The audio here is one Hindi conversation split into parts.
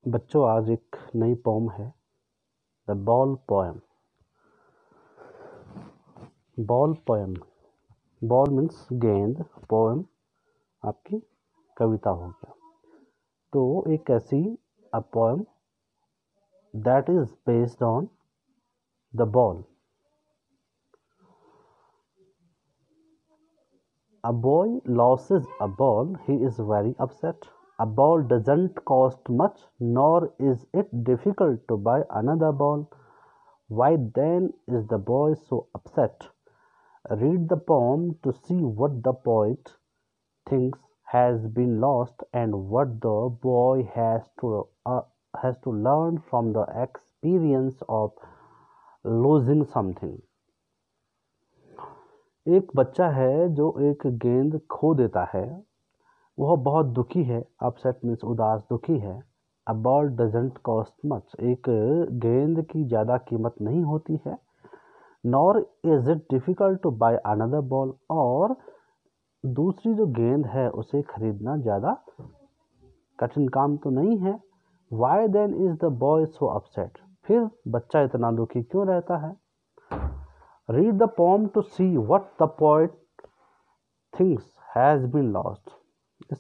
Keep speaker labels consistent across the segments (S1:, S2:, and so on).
S1: बच्चों, आज एक नई पोम है, the ball poem. Ball poem, ball means गेंद, पोएम आपकी कविता हो गया। तो एक ऐसी a poem that is based on the ball. A boy loses a ball, he is very upset. A ball doesn't cost much, nor is it difficult to buy another ball. Why then is the boy so upset? Read the poem to see what the poet thinks has been lost and what the boy has to learn from the experience of losing something. एक बच्चा है जो एक गेंद खो देता है, वह बहुत दुखी है। अपसेट मीन्स उदास, दुखी है। A ball doesn't cost much, एक गेंद की ज़्यादा कीमत नहीं होती है। Nor is it difficult to buy another ball, और दूसरी जो गेंद है उसे खरीदना ज़्यादा कठिन काम तो नहीं है। Why then is the boy so upset, फिर बच्चा इतना दुखी क्यों रहता है। Read the poem to see what the poet thinks has been lost. इस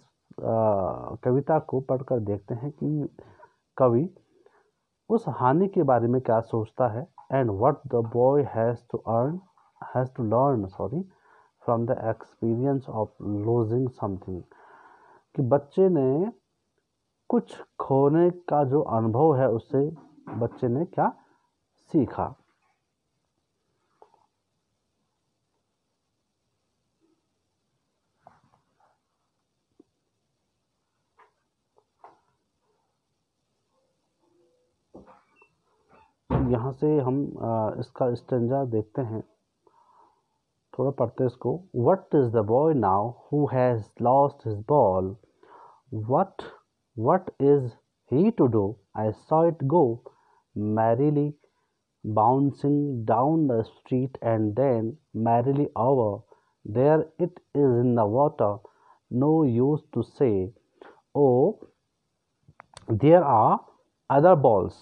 S1: कविता को पढ़कर देखते हैं कि कवि उस हानि के बारे में क्या सोचता है। And what the boy has to learn from the experience of losing something, कि बच्चे ने कुछ खोने का जो अनुभव है उससे बच्चे ने क्या सीखा। यहाँ से हम इसका स्टेंजा देखते हैं, थोड़ा पढ़ते इसको। What is the boy now who has lost his ball? What is he to do? I saw it go merrily bouncing down the street and then merrily over. There it is in the water. No use to say, oh, there are other balls.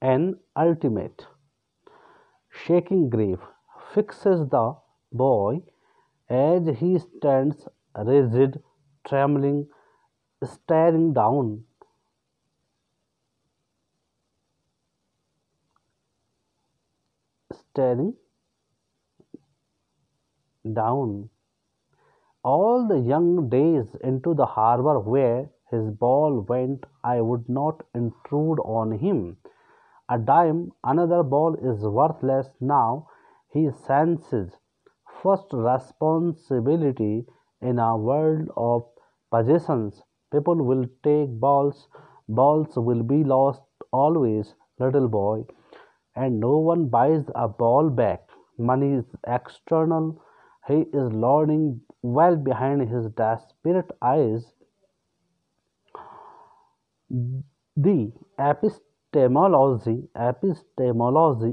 S1: An ultimate shaking grief fixes the boy as he stands rigid, trembling, staring down. All the young days into the harbor where his ball went, I would not intrude on him. A dime, another ball is worthless now. He senses first responsibility in a world of possessions. People will take balls, balls will be lost always, little boy, and no one buys a ball back. Money is external. He is learning well behind his desperate eyes. The epistemology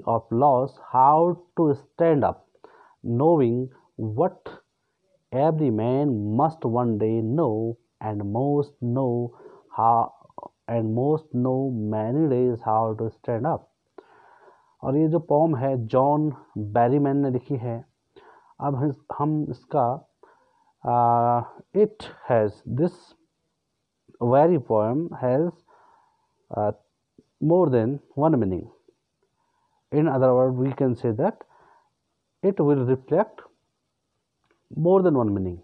S1: of loss, how to stand up, knowing what every man must one day know, and most know many days how to stand up. और ये जो पोम है जॉन बैरीमैन ने लिखी है। अब हम इसका it has this very poem has more than one meaning. In other words, we can say that it will reflect more than one meaning.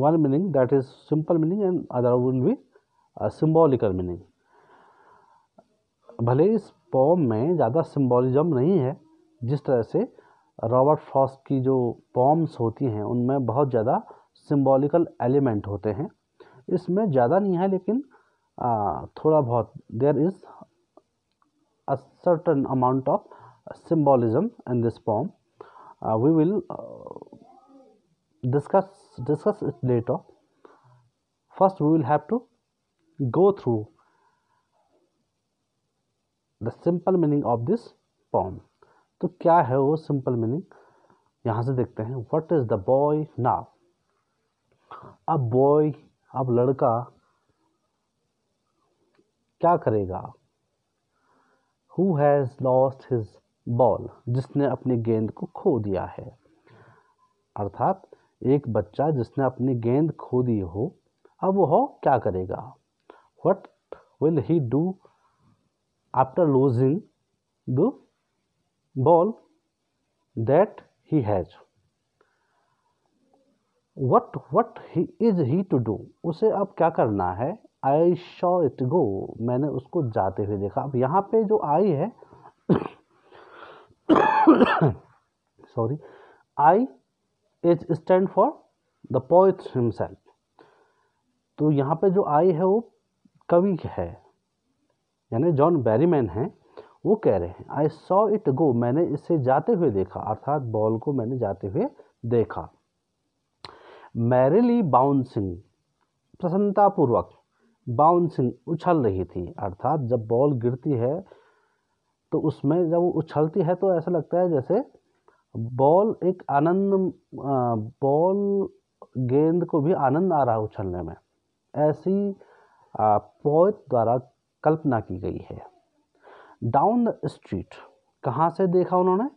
S1: One meaning that is simple meaning and other will be a symbolical meaning. भले इस पोम में ज़्यादा सिम्बॉलिज्म नहीं है, जिस तरह से रॉबर्ट फ्रॉस्ट की जो पोम्स होती हैं उनमें बहुत ज़्यादा सिम्बॉलिकल एलिमेंट होते हैं, इसमें ज़्यादा नहीं है, लेकिन थोड़ा बहुत there is a certain amount of symbolism in this poem. We will discuss it later. First, we will have to go through the simple meaning of this poem. तो क्या है वो simple meaning, यहाँ से देखते हैं। What is the boy now? अब boy, अब लड़का, क्या करेगा? Who has lost his ball, जिसने अपनी गेंद को खो दिया है। अर्थात एक बच्चा जिसने अपनी गेंद खो दी हो, अब वह क्या करेगा? What will he do after losing the ball that he has? What is he to do? उसे अब क्या करना है? I saw it go, मैंने उसको जाते हुए देखा। अब यहाँ पे जो I है sorry, I is stand for the poet himself। तो यहाँ पे जो I है वो कवि है, यानी जॉन बैरीमैन है, वो कह रहे हैं आई सॉ इट गो, मैंने इसे जाते हुए देखा, अर्थात बॉल को मैंने जाते हुए देखा। मैरिली बाउंसिंग, प्रसन्नतापूर्वक, बाउंसिंग, उछल रही थी। अर्थात जब बॉल गिरती है तो उसमें जब वो उछलती है तो ऐसा लगता है जैसे बॉल एक आनंद, बॉल गेंद को भी आनंद आ रहा है उछलने में, ऐसी पोएट द्वारा कल्पना की गई है। डाउन द स्ट्रीट, कहाँ से देखा उन्होंने?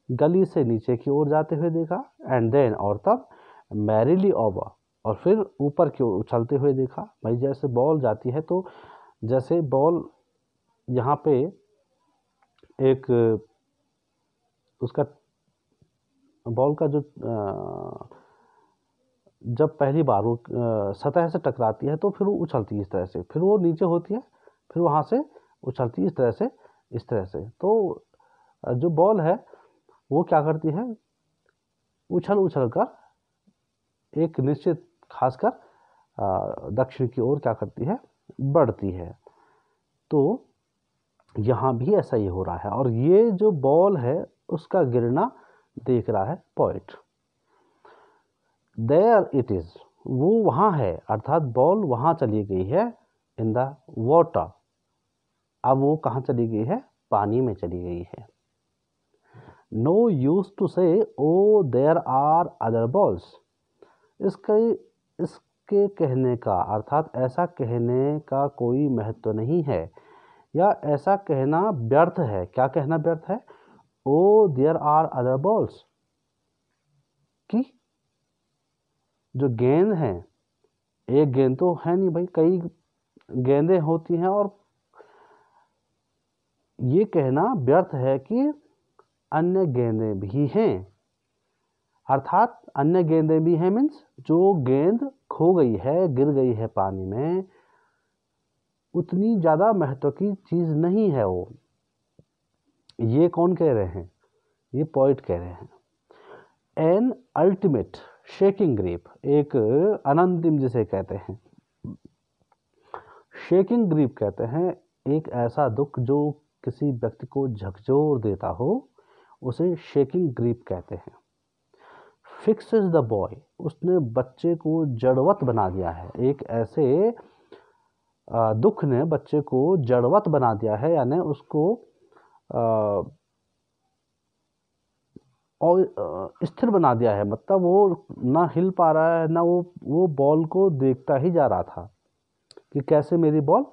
S1: गली से नीचे की ओर जाते हुए देखा। एंड देन, और तब, मैरिली ओवर, और फिर ऊपर की ओर उछलते हुए देखा। भाई जैसे बॉल जाती है तो जैसे बॉल यहाँ पे एक उसका बॉल का जो जब पहली बार वो सतह से टकराती है तो फिर वो उछलती है इस तरह से, फिर वो नीचे होती है, फिर वहाँ से उछलती है इस तरह से, इस तरह से। तो जो बॉल है वो क्या करती है? उछल उछल कर एक निश्चित, खासकर दक्षिण की ओर क्या करती है? बढ़ती है। तो यहाँ भी ऐसा ही हो रहा है, और ये जो बॉल है उसका गिरना देख रहा है पोएट। देयर इट इज, वो वहाँ है, अर्थात बॉल वहाँ चली गई है। इन द वाटर, अब वो कहाँ चली गई है? पानी में चली गई है। नो यूज टू से oh there are other balls, इसके कहने का, अर्थात ऐसा कहने का कोई महत्व नहीं है, या ऐसा कहना व्यर्थ है। क्या कहना व्यर्थ है? Oh there are other balls, कि जो गेंद है, एक गेंद तो है नहीं भाई, कई गेंदें होती हैं, और ये कहना व्यर्थ है कि अन्य गेंदें भी हैं। अर्थात अन्य गेंदें भी हैं मीन्स जो गेंद खो गई है, गिर गई है पानी में, उतनी ज़्यादा महत्व की चीज़ नहीं है वो। ये कौन कह रहे हैं? ये पोएट कह रहे हैं। एन अल्टीमेट शेकिंग ग्रीप, एक अनंतिम जिसे कहते हैं, शेकिंग ग्रीप कहते हैं एक ऐसा दुख जो किसी व्यक्ति को झकझोर देता हो, उसे शेकिंग ग्रीप कहते हैं। फिक्सेस द बॉय, उसने बच्चे को जड़वत बना दिया है। एक ऐसे दुख ने बच्चे को जड़वत बना दिया है, यानी उसको और स्थिर बना दिया है, मतलब वो ना हिल पा रहा है, ना वो बॉल को देखता ही जा रहा था कि कैसे मेरी बॉल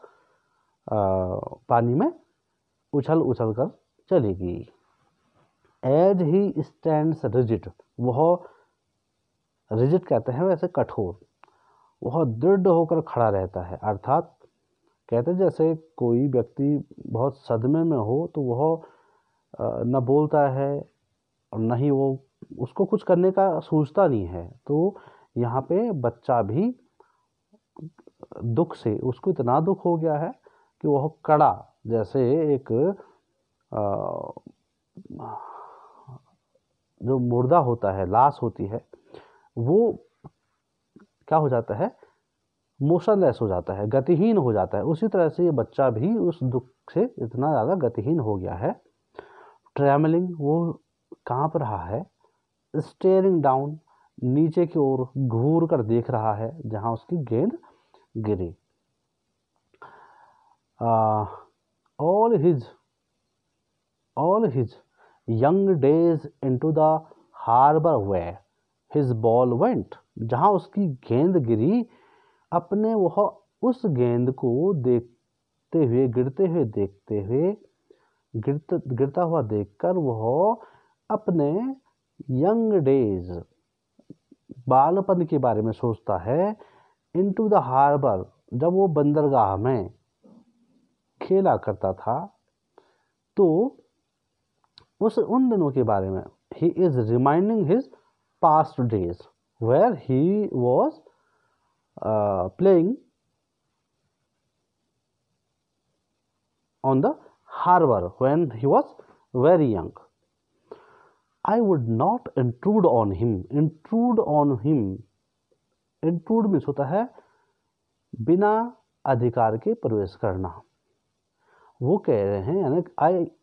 S1: पानी में उछल उछल कर चलेगी। एज ही स्टैंड्स रिजिड, वह रिजिड कहते हैं वैसे कठोर, वह दृढ़ होकर खड़ा रहता है। अर्थात कहते हैं जैसे कोई व्यक्ति बहुत सदमे में हो तो वह न बोलता है और न ही वो, उसको कुछ करने का सोचता नहीं है। तो यहाँ पे बच्चा भी दुख से, उसको इतना दुख हो गया है कि वह कड़ा, जैसे एक जो मुर्दा होता है, लाश होती है, वो क्या हो जाता है? मोशनलेस हो जाता है, गतिहीन हो जाता है। उसी तरह से ये बच्चा भी उस दुख से इतना ज़्यादा गतिहीन हो गया है। ट्रेमलिंग, वो कांप रहा है। स्टेयरिंग डाउन, नीचे की ओर घूर कर देख रहा है जहां उसकी गेंद गिरी। all his young days into the harbor where his ball went, जहां उसकी गेंद गिरी, अपने वह उस गेंद को देखते गिरते हुए देखते हुए गिरता हुआ देखकर वह अपने यंग डेज, बालपन के बारे में सोचता है। इनटू द हार्बर, जब वो बंदरगाह में खेला करता था, तो उन दिनों के बारे में he is reminding his past days where he was playing on the harbor when he was very young. I would not intrude on him. Intrude means होता है बिना अधिकार के प्रवेश करना। वो कह रहे हैं, यानी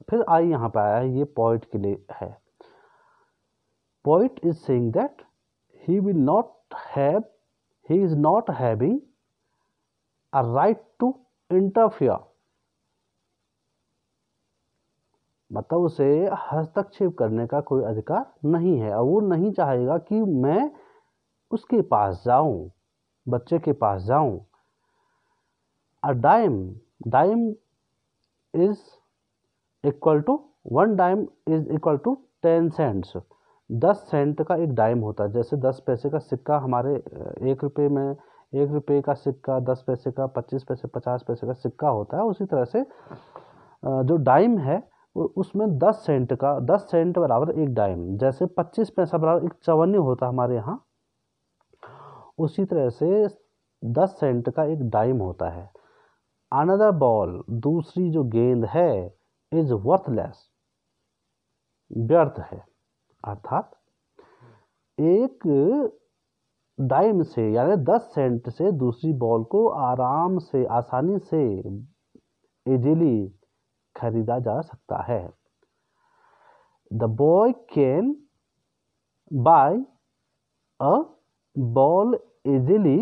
S1: फिर आई यहाँ पे आया है, ये पोइट के लिए है। Poet is saying that he is not having a right to interfere, मतलब उसे हस्तक्षेप करने का कोई अधिकार नहीं है, और वो नहीं चाहेगा कि मैं उसके पास जाऊं, बच्चे के पास जाऊं। A dime is equal to 1 dime is equal to 10 cents. 10 cent का एक डाइम होता है। जैसे 10 पैसे का सिक्का हमारे 1 रुपये में, 1 रुपये का सिक्का, 10 पैसे का, 25 पैसे, 50 पैसे का सिक्का होता है, उसी तरह से जो डाइम है उसमें 10 सेंट बराबर एक डाइम। जैसे 25 पैसा बराबर एक चवन्नी होता है हमारे यहाँ, उसी तरह से 10 सेंट का एक डाइम होता है। अनदर बॉल, दूसरी जो गेंद है, इज वर्थलेस, व्यर्थ है। अर्थात एक डाइम से यानी 10 सेंट से दूसरी बॉल को आसानी से इजीली खरीदा जा सकता है। The boy can buy a ball easily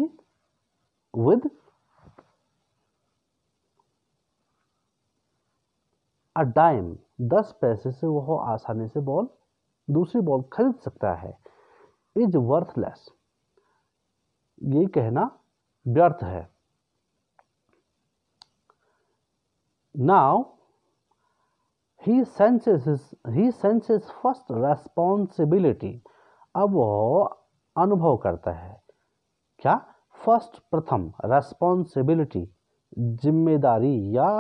S1: with a dime. 10 पैसे से वह आसानी से दूसरी बॉल खरीद सकता है। इज वर्थलेस, ये कहना व्यर्थ है। Now he senses first responsibility, अब वह अनुभव करता है क्या? फर्स्ट, प्रथम, रेस्पॉन्सिबिलिटी, जिम्मेदारी या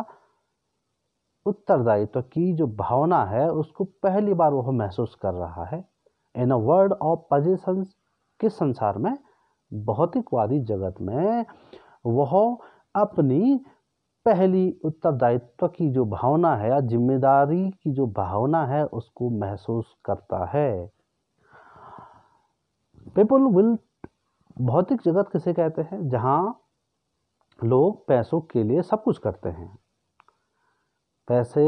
S1: उत्तरदायित्व की जो भावना है उसको पहली बार वह महसूस कर रहा है। इन अ वर्ल्ड ऑफ पोजीशंस, किस संसार में? भौतिकवादी जगत में वह अपनी पहली उत्तरदायित्व की जो भावना है या जिम्मेदारी की जो भावना है उसको महसूस करता है। पीपल विल, भौतिक जगत किसे कहते हैं? जहां लोग पैसों के लिए सब कुछ करते हैं, पैसे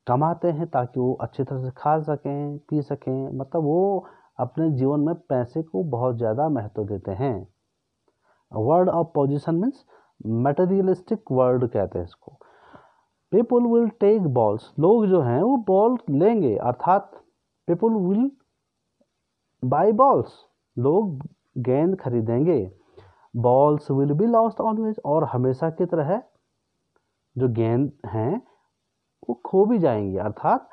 S1: कमाते हैं ताकि वो अच्छी तरह से खा सकें, पी सकें, मतलब वो अपने जीवन में पैसे को बहुत ज़्यादा महत्व देते हैं। Word of position means materialistic word कहते हैं इसको। पीपल विल टेक बॉल्स, लोग जो हैं वो बॉल लेंगे, अर्थात पीपल विल बाय बॉल्स, लोग गेंद खरीदेंगे। Balls will be lost always, और हमेशा की तरह जो गेंद हैं वो खो भी जाएंगी, अर्थात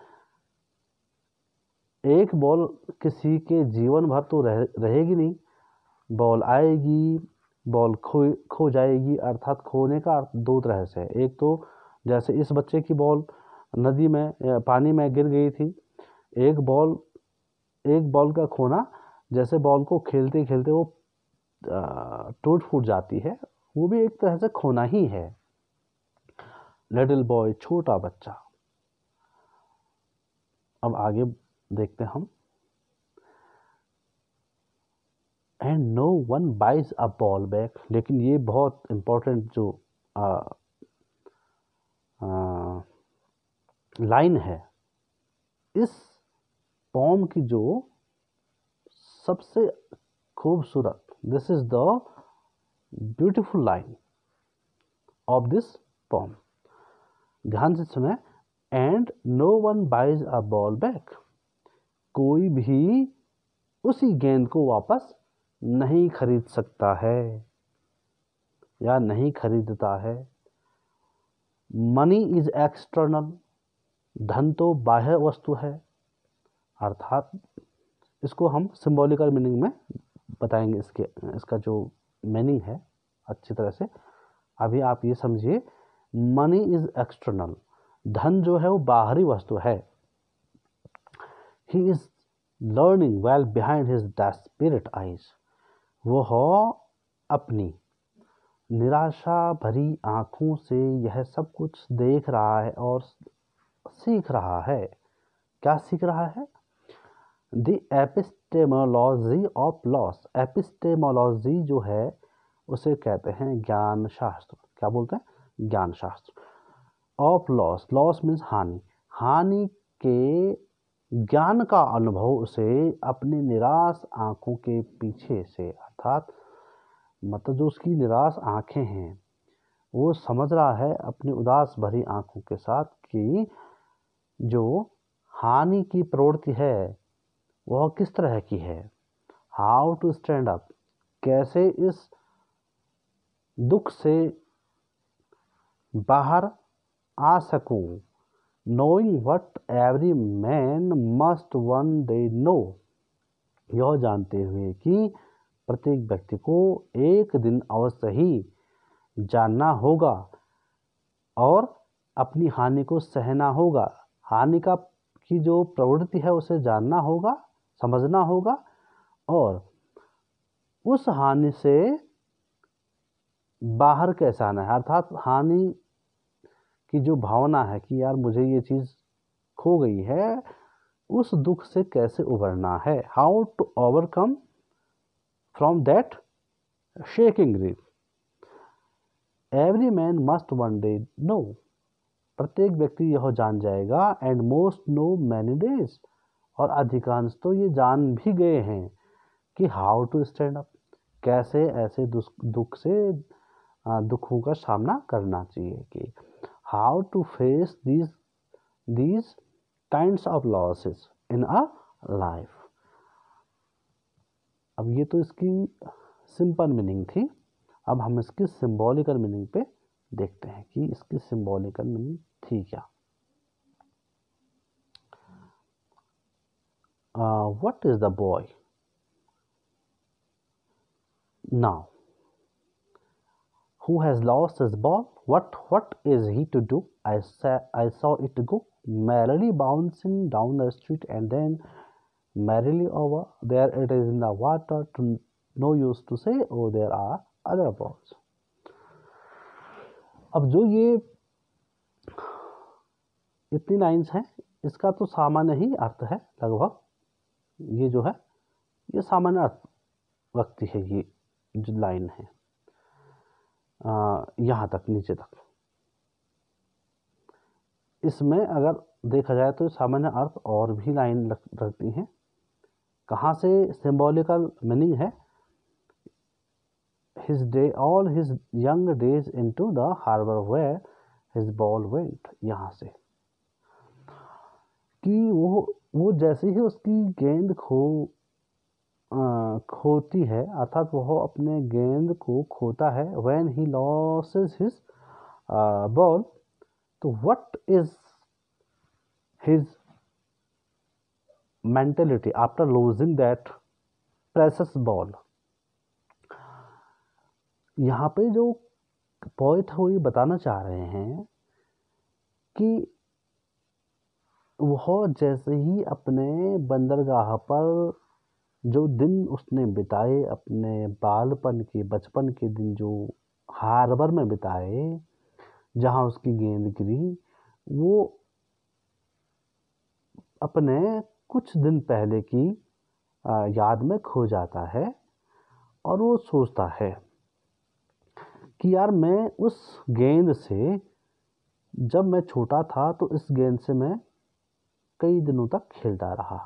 S1: एक बॉल किसी के जीवन भर तो रहेगी नहीं, बॉल आएगी, बॉल खो जाएगी। अर्थात खोने का अर्थ दो तरह से है। एक तो जैसे इस बच्चे की बॉल नदी में, पानी में गिर गई थी, एक बॉल का खोना, जैसे बॉल को खेलते खेलते वो टूट फूट जाती है, वो भी एक तरह से खोना ही है। लिटिल बॉय, छोटा बच्चा। अब आगे देखते हैं हम। And no one buys a ball back, लेकिन ये बहुत इंपॉर्टेंट जो लाइन है इस पोम की, जो सबसे खूबसूरत, this is the beautiful line of this poem. ध्यान से सुने। And no one buys a ball back, कोई भी उसी गेंद को वापस नहीं खरीद सकता है या नहीं खरीदता है। मनी इज एक्सटर्नल, धन तो बाह्य वस्तु है। अर्थात इसको हम सिंबॉलिकल मीनिंग में बताएंगे, इसका जो मीनिंग है अच्छी तरह से। अभी आप ये समझिए, मनी इज एक्सटर्नल, धन जो है वो बाहरी वस्तु है। He is learning well behind his desperate eyes, वह अपनी निराशा भरी आंखों से यह सब कुछ देख रहा है और सीख रहा है। क्या सीख रहा है? The epistemology of loss. Epistemology जो है उसे कहते हैं ज्ञान शास्त्र। क्या बोलते हैं? ज्ञान शास्त्र। ऑफ लॉस, लॉस मीन्स हानि, हानि के ज्ञान का अनुभव उसे अपनी निराश आंखों के पीछे से, अर्थात मतलब जो उसकी निराश आंखें हैं वो समझ रहा है अपनी उदास भरी आंखों के साथ कि जो हानि की प्रवृत्ति है वह किस तरह की है। हाउ टू स्टैंड अप, कैसे इस दुख से बाहर आ सकूं। Knowing what every man must one day know, यह जानते हुए कि प्रत्येक व्यक्ति को एक दिन अवश्य ही जानना होगा और अपनी हानि को सहना होगा। हानि की जो प्रवृत्ति है उसे जानना होगा, समझना होगा और उस हानि से बाहर कैसे आना है। अर्थात हानि की जो भावना है कि यार मुझे ये चीज़ खो गई है, उस दुख से कैसे उबरना है। How to overcome from that shaking grief. Every man must one day know, प्रत्येक व्यक्ति यह जान जाएगा। And most know many days, और अधिकांश तो ये जान भी गए हैं कि हाउ टू स्टैंड अप, कैसे ऐसे दुख से दुखों का सामना करना चाहिए, कि how to face these kinds of losses in our life। अब ये तो इसकी सिंपल मीनिंग थी। अब हम इसकी सिंबॉलिकल मीनिंग पे देखते हैं कि इसकी सिंबॉलिकल मीनिंग थी क्या। What is the boy? Now, who has lost his ball? What is he to do? I saw it go merrily bouncing down the street and then merrily over. There it is in the water. No use to say, oh, there are other balls. अब जो ये इतनी लाइन्स हैं, इसका तो सामान्य ही अर्थ है लगभग। ये जो है ये सामान्य अर्थ रखती है ये जो लाइन है यहाँ तक नीचे तक। इसमें अगर देखा जाए तो सामान्य अर्थ और भी लाइन रखती हैं। कहाँ से सिंबॉलिकल मीनिंग है? all his young days into the harbor where his ball went, यहाँ से कि वो जैसे ही उसकी गेंद खोती है, अर्थात वह अपने गेंद को खोता है। when he loses his ball, तो what is his mentality after losing that precious ball? यहाँ पे जो पोएट है वो ये बताना चाह रहे हैं कि वह जैसे ही अपने बंदरगाह पर जो दिन उसने बिताए, अपने बालपन के बचपन के दिन जो हार्बर में बिताए जहाँ उसकी गेंद गिरी, वो अपने कुछ दिन पहले की याद में खो जाता है और वो सोचता है कि यार मैं उस गेंद से, जब मैं छोटा था तो इस गेंद से मैं कई दिनों तक खेलता रहा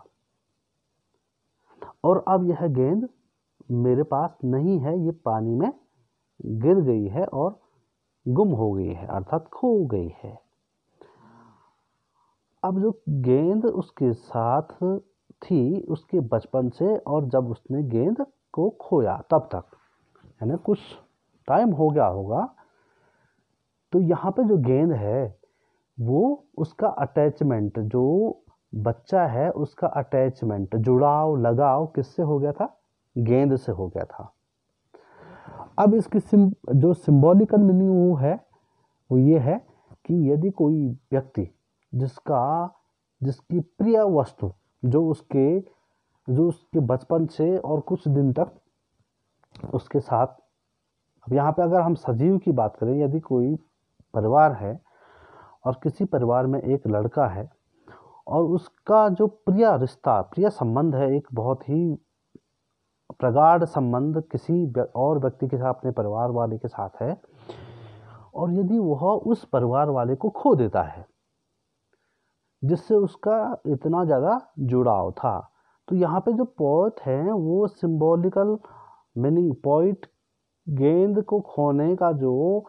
S1: और अब यह गेंद मेरे पास नहीं है, ये पानी में गिर गई है और गुम हो गई है, अर्थात खो गई है। अब जो गेंद उसके साथ थी उसके बचपन से, और जब उसने गेंद को खोया तब तक, यानी कुछ टाइम हो गया होगा, तो यहाँ पे जो गेंद है वो उसका अटैचमेंट, जो बच्चा है उसका अटैचमेंट, जुड़ाव, लगाव किससे हो गया था? गेंद से हो गया था। अब इसकी जो सिंबॉलिकल मीनिंग वो है, वो ये है कि यदि कोई व्यक्ति जिसकी प्रिय वस्तु जो उसके बचपन से और कुछ दिन तक उसके साथ, अब यहाँ पे अगर हम सजीव की बात करें, यदि कोई परिवार है और किसी परिवार में एक लड़का है और उसका जो प्रिय रिश्ता, प्रिय संबंध है, एक बहुत ही प्रगाढ़ संबंध किसी और व्यक्ति के साथ, अपने परिवार वाले के साथ है, और यदि वह उस परिवार वाले को खो देता है जिससे उसका इतना ज़्यादा जुड़ाव था, तो यहाँ पे जो पोएट है वो सिंबॉलिकल मीनिंग, पोएट गेंद को खोने का जो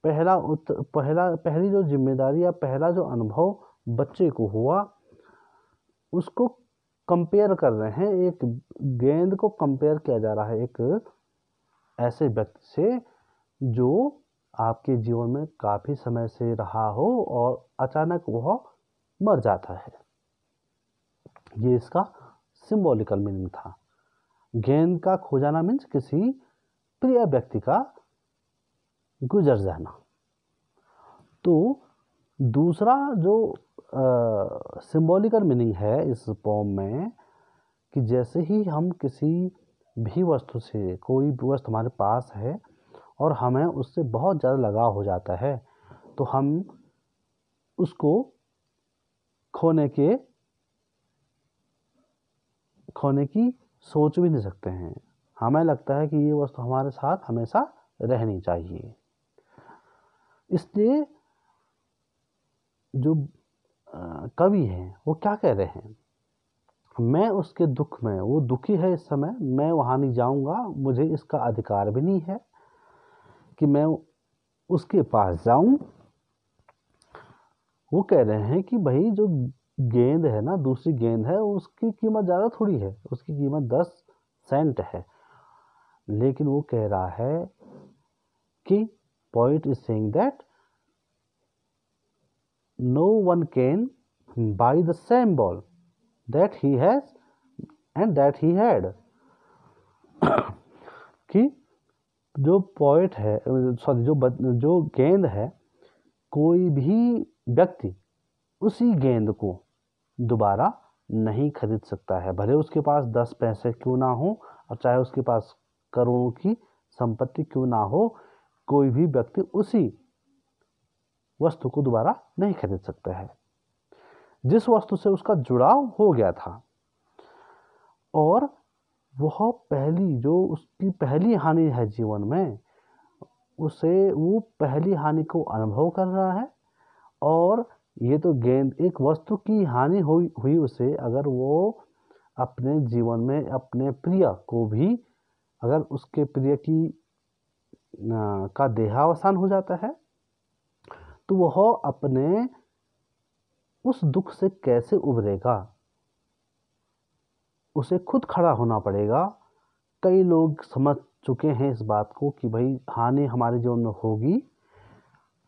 S1: पहली जो जिम्मेदारी या पहला जो अनुभव बच्चे को हुआ, उसको कंपेयर कर रहे हैं, एक गेंद को कंपेयर किया जा रहा है एक ऐसे व्यक्ति से जो आपके जीवन में काफ़ी समय से रहा हो और अचानक वह मर जाता है। ये इसका सिंबॉलिकल मीनिंग था। गेंद का खो जाना मीन्स किसी प्रिय व्यक्ति का गुजर जाना। तो दूसरा जो सिंबॉलिकल मीनिंग है इस पोम में, कि जैसे ही हम किसी भी वस्तु से, कोई भी वस्तु हमारे पास है और हमें उससे बहुत ज़्यादा लगाव हो जाता है, तो हम उसको खोने की सोच भी नहीं सकते हैं। हमें लगता है कि ये वस्तु हमारे साथ हमेशा रहनी चाहिए। इसलिए जो कवि हैं वो क्या कह रहे हैं, मैं उसके दुख में, वो दुखी है इस समय, मैं वहाँ नहीं जाऊँगा, मुझे इसका अधिकार भी नहीं है कि मैं उसके पास जाऊँ। वो कह रहे हैं कि भाई जो गेंद है ना, दूसरी गेंद है, उसकी कीमत ज़्यादा थोड़ी है, उसकी कीमत 10 सेंट है, लेकिन वो कह रहा है कि poet is saying that no one can buy the same ball that he has and that he had। कि जो पोएट है, सॉरी, जो गेंद है, कोई भी व्यक्ति उसी गेंद को दोबारा नहीं खरीद सकता है, भले उसके पास 10 पैसे क्यों ना हो और चाहे उसके पास करोड़ों की संपत्ति क्यों ना हो, कोई भी व्यक्ति उसी वस्तु को दोबारा नहीं खरीद सकता है जिस वस्तु से उसका जुड़ाव हो गया था। और वह जो उसकी पहली हानि है जीवन में, उसे वो पहली हानि को अनुभव कर रहा है। और ये तो गेंद, एक वस्तु की हानि हुई उसे, अगर वो अपने जीवन में अपने प्रिय को भी, अगर उसके प्रिय का देहावसान हो जाता है, तो वह अपने उस दुख से कैसे उभरेगा, उसे खुद खड़ा होना पड़ेगा। कई लोग समझ चुके हैं इस बात को कि भाई हानि हमारे जीवन में होगी,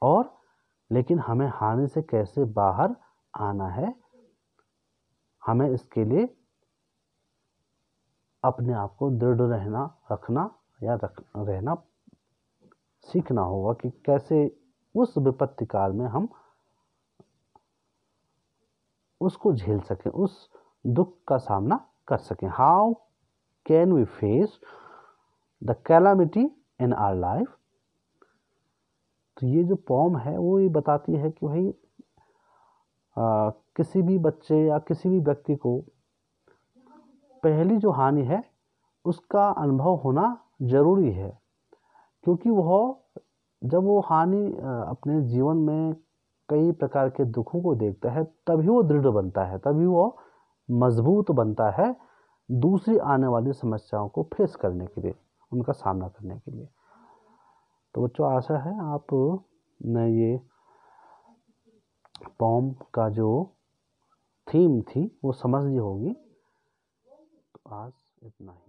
S1: और लेकिन हमें हानि से कैसे बाहर आना है, हमें इसके लिए अपने आप को दृढ़ रहना सीखना होगा कि कैसे उस विपत्ति काल में हम उसको झेल सकें, उस दुख का सामना कर सकें। How can we face the calamity in our life. तो ये जो पोम है वो ये बताती है कि भाई किसी भी बच्चे या किसी भी व्यक्ति को पहली जो हानि है उसका अनुभव होना ज़रूरी है, क्योंकि जब वो हानि अपने जीवन में कई प्रकार के दुखों को देखता है, तभी वो दृढ़ बनता है, तभी वो मजबूत बनता है दूसरी आने वाली समस्याओं को फेस करने के लिए, उनका सामना करने के लिए। तो बच्चों, आशा है आप ने ये पोम का जो थीम थी वो समझ ली होगी। तो आज इतना ही।